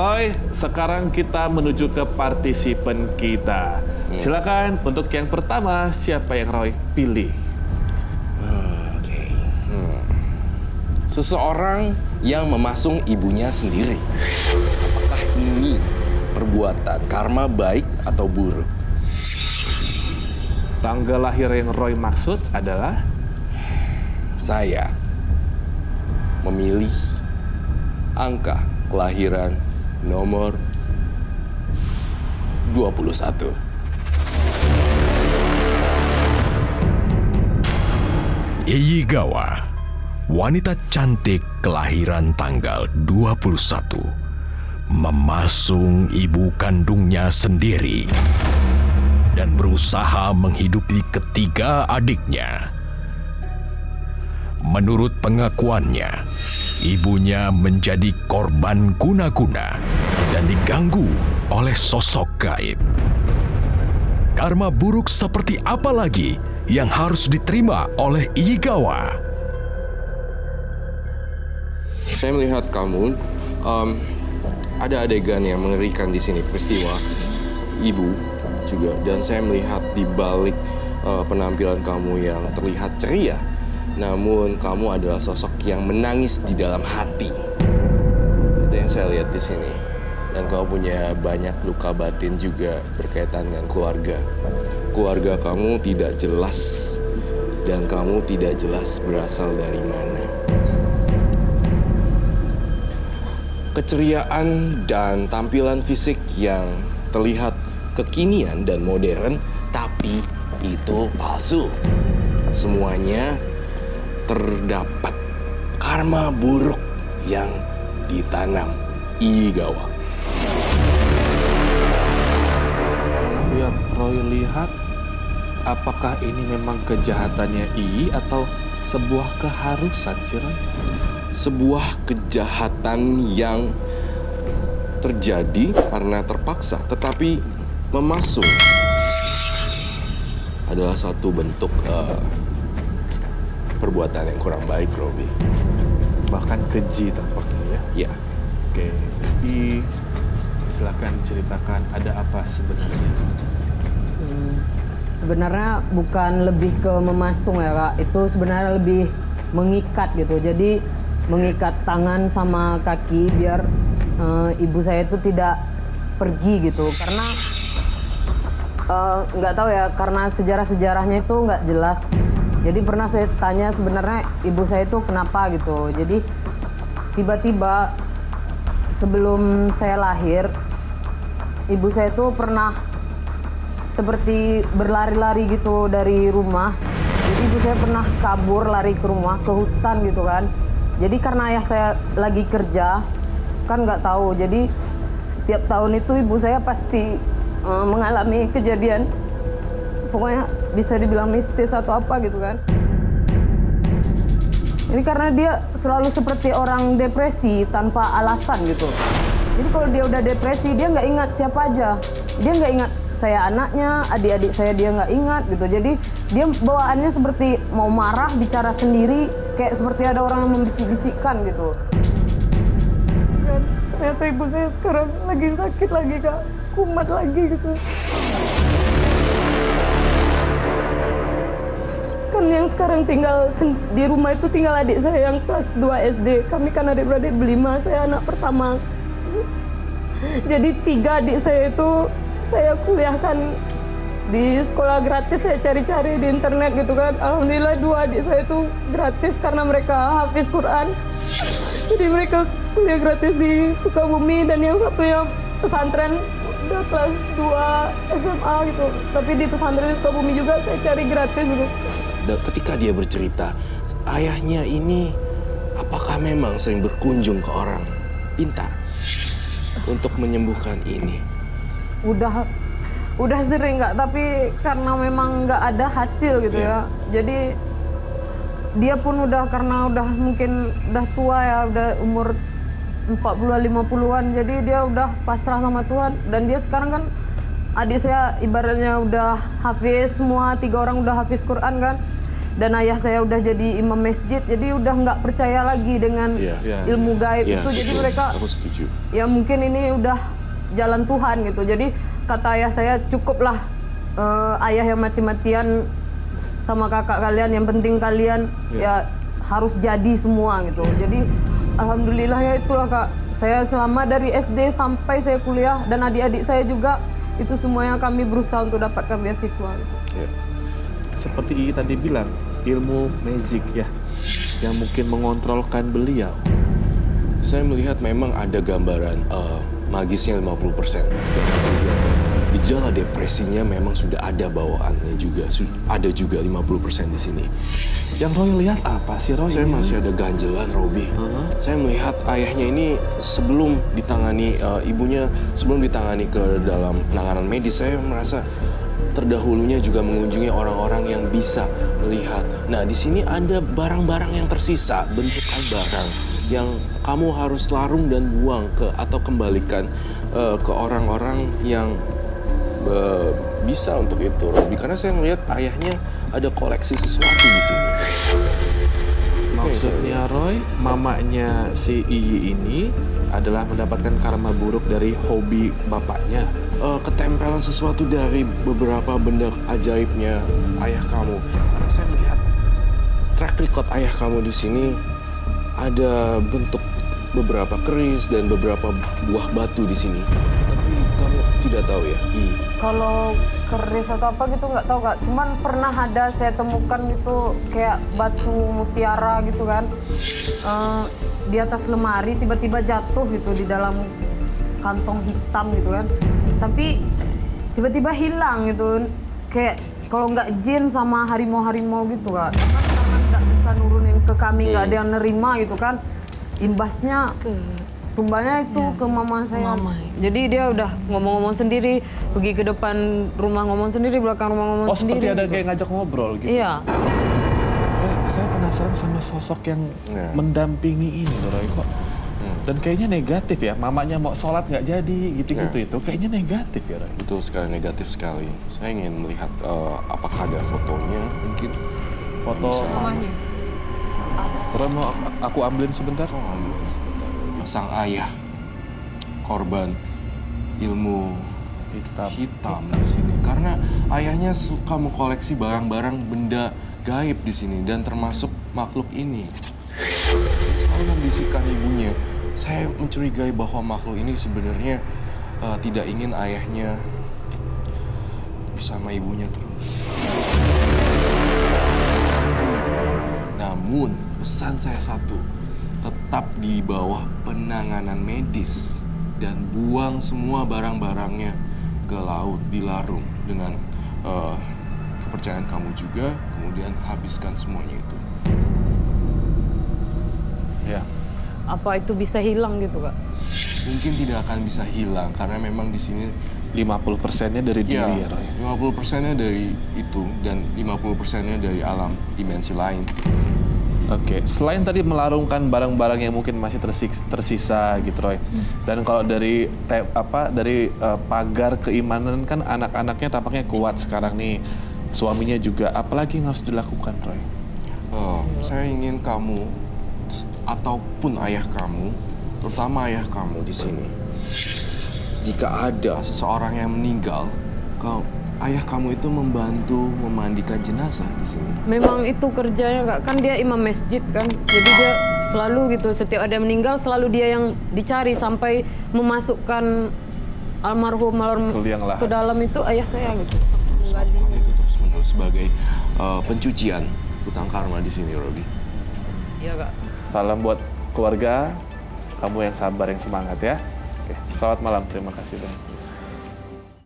Roy, sekarang kita menuju ke partisipan kita. Silakan untuk yang pertama, siapa yang Roy pilih? Oke. Seseorang yang memasung ibunya sendiri. Apakah ini perbuatan karma baik atau buruk? Tanggal lahir yang Roy maksud adalah? Saya memilih angka kelahiran nomor 21. Iyigawa, wanita cantik kelahiran tanggal 21, memasung ibu kandungnya sendiri dan berusaha menghidupi ketiga adiknya. Menurut pengakuannya, ibunya menjadi korban guna-guna dan diganggu oleh sosok gaib. Karma buruk seperti apa lagi yang harus diterima oleh Iyigawa? Saya melihat kamu ada adegan yang mengerikan di sini, peristiwa ibu juga, dan saya melihat di balik penampilan kamu yang terlihat ceria, namun kamu adalah sosok yang menangis di dalam hati. Itu yang saya lihat di sini. Dan kamu punya banyak luka batin juga berkaitan dengan keluarga. Keluarga kamu tidak jelas, dan kamu tidak jelas berasal dari mana. Keceriaan dan tampilan fisik yang terlihat kekinian dan modern, tapi itu palsu. Semuanya terdapat karma buruk yang ditanam Iyigawa. Yang Roy lihat, apakah ini memang kejahatannya Iyi atau sebuah keharusan sih, Roy? Sebuah kejahatan yang terjadi karena terpaksa, tetapi memasung adalah satu bentuk perbuatan yang kurang baik, Robi. Bahkan keji tampaknya ya? Ya. Oke, Iyi, silakan ceritakan ada apa sebenarnya? Sebenarnya bukan lebih ke memasung ya Kak, itu sebenarnya lebih mengikat gitu. Jadi mengikat tangan sama kaki biar ibu saya itu tidak pergi gitu. Karena nggak tahu ya, karena sejarah-sejarahnya itu nggak jelas. Jadi pernah saya tanya sebenarnya ibu saya itu kenapa gitu. Jadi tiba-tiba sebelum saya lahir, ibu saya itu pernah seperti berlari-lari gitu dari rumah. Jadi ibu saya pernah kabur lari ke rumah, ke hutan gitu kan. Jadi karena ayah saya lagi kerja, kan nggak tahu. Jadi setiap tahun itu ibu saya pasti mengalami kejadian, pokoknya bisa dibilang mistis atau apa gitu kan. Ini karena dia selalu seperti orang depresi tanpa alasan gitu. Jadi kalau dia udah depresi, dia nggak ingat siapa aja. Dia nggak ingat saya anaknya, adik-adik saya dia nggak ingat gitu. Jadi dia bawaannya seperti mau marah, bicara sendiri, kayak seperti ada orang yang membisik-bisikkan gitu. Dan ternyata ibu saya sekarang lagi sakit lagi Kak, kumat lagi gitu. Kan yang sekarang tinggal di rumah itu tinggal adik saya yang kelas 2 SD. Kami kan adik-beradik berlima, saya anak pertama. Jadi 3 adik saya itu saya kuliahkan di sekolah gratis, saya cari-cari di internet gitu kan. Alhamdulillah 2 adik saya itu gratis karena mereka hafiz Quran. Jadi mereka kuliah gratis di Sukabumi, dan yang satunya pesantren udah kelas 2 SMA gitu. Tapi di pesantren di Sukabumi juga saya cari gratis gitu. Dan ketika dia bercerita, ayahnya ini apakah memang sering berkunjung ke orang pintar untuk menyembuhkan ini? Udah sering Kak, tapi karena memang nggak ada hasil gitu ya. Jadi dia pun karena udah mungkin udah tua ya, udah umur 40-50-an, jadi dia udah pasrah sama Tuhan. Dan dia sekarang kan, adik saya ibaratnya udah hafiz semua, 3 orang udah hafiz Quran kan. dan ayah saya udah jadi imam masjid, jadi udah nggak percaya lagi dengan ilmu gaib itu. Jadi betul. mereka, Aku setuju. ya mungkin ini udah jalan Tuhan gitu. Jadi kata ayah saya, cukuplah ayah yang mati-matian sama kakak kalian, yang penting kalian ya harus jadi semua gitu. Jadi alhamdulillah ya itulah Kak. Saya selama dari SD sampai saya kuliah dan adik-adik saya juga, itu semuanya kami berusaha untuk dapatkan beasiswa gitu. Ya. Seperti Ii tadi bilang, ilmu magic ya, yang mungkin mengontrolkan beliau. Saya melihat memang ada gambaran magisnya 50%. Kemudian gejala depresinya memang sudah ada bawaannya juga. Ada juga 50% di sini. Yang Roy lihat apa sih Roy? Saya masih ada ganjelan, Robi. Saya melihat ayahnya ini sebelum ditangani, ibunya sebelum ditangani ke dalam penanganan medis, saya merasa terdahulunya juga mengunjungi orang-orang yang bisa melihat. Nah, di sini ada barang-barang yang tersisa, bentukan barang yang kamu harus larung dan buang atau kembalikan ke orang-orang yang bisa untuk itu, Robi. Karena saya melihat ayahnya ada koleksi sesuatu di sini. Maksudnya Roy, mamanya si Iyi ini adalah mendapatkan karma buruk dari hobi bapaknya. Ketempelan sesuatu dari beberapa benda ajaibnya ayah kamu. Karena saya melihat track record ayah kamu di sini ada bentuk beberapa keris dan beberapa buah batu di sini. Tapi kamu tidak tahu ya, Kalau keris atau apa gitu nggak tahu Kak. Cuman pernah ada saya temukan itu kayak batu mutiara gitu kan. Di atas lemari tiba-tiba jatuh gitu di dalam kantong hitam gitu kan. Tapi tiba-tiba hilang gitu. Kayak kalau nggak jin sama harimau-harimau gitu Kak. Nggak bisa nurunin ke kami, nggak ada yang nerima gitu kan. Imbasnya tumbanya itu ke mama saya. Jadi dia udah ngomong-ngomong sendiri, pergi ke depan rumah ngomong sendiri, belakang rumah ngomong sendiri. Seperti ada gitu. kayak ngajak ngobrol gitu. Iya. Roy, saya penasaran sama sosok yang mendampingi ini loh Roy, kok. Dan kayaknya negatif ya, mamanya mau sholat nggak jadi gitu-gitu itu. Kayaknya negatif ya Roy. betul sekali, negatif sekali. Saya ingin melihat apakah ada fotonya mungkin. Foto Rumahnya. Roy mau aku ambilin sebentar? Oh, ambil sebentar. Sang ayah korban ilmu hitam di sini. Karena ayahnya suka mengkoleksi barang-barang benda gaib di sini dan termasuk makhluk ini. Selalu membisikkan ibunya. Saya mencurigai bahwa makhluk ini sebenarnya tidak ingin ayahnya bersama ibunya terus. Namun pesan saya satu, tetap di bawah penanganan medis dan buang semua barang-barangnya ke laut, dilarung dengan kepercayaan kamu juga, kemudian habiskan semuanya itu. Ya. Apa itu bisa hilang gitu Kak? Mungkin tidak akan bisa hilang karena memang di sini 50%-nya dari diri ya Roy. 50%-nya dari itu dan 50%-nya dari alam dimensi lain. Oke, selain tadi melarungkan barang-barang yang mungkin masih tersisa gitu Roy. Dan kalau dari pagar keimanan kan anak-anaknya tampaknya kuat sekarang nih. Suaminya juga, apalagi yang harus dilakukan Roy? Saya ingin kamu ataupun ayah kamu, terutama ayah kamu di sini. Jika ada seseorang yang meninggal, ayah kamu itu membantu memandikan jenazah di sini. Memang itu kerjanya Kak, kan dia imam masjid kan. Jadi dia selalu gitu, setiap ada yang meninggal selalu dia yang dicari sampai memasukkan almarhum ke dalam itu ayah saya gitu. Melakukan itu terus-menerus sebagai pencucian hutang karma di sini, Robi. Iya Kak. Salam buat keluarga, kamu yang sabar, yang semangat ya. Oke, selamat malam, terima kasih Bang.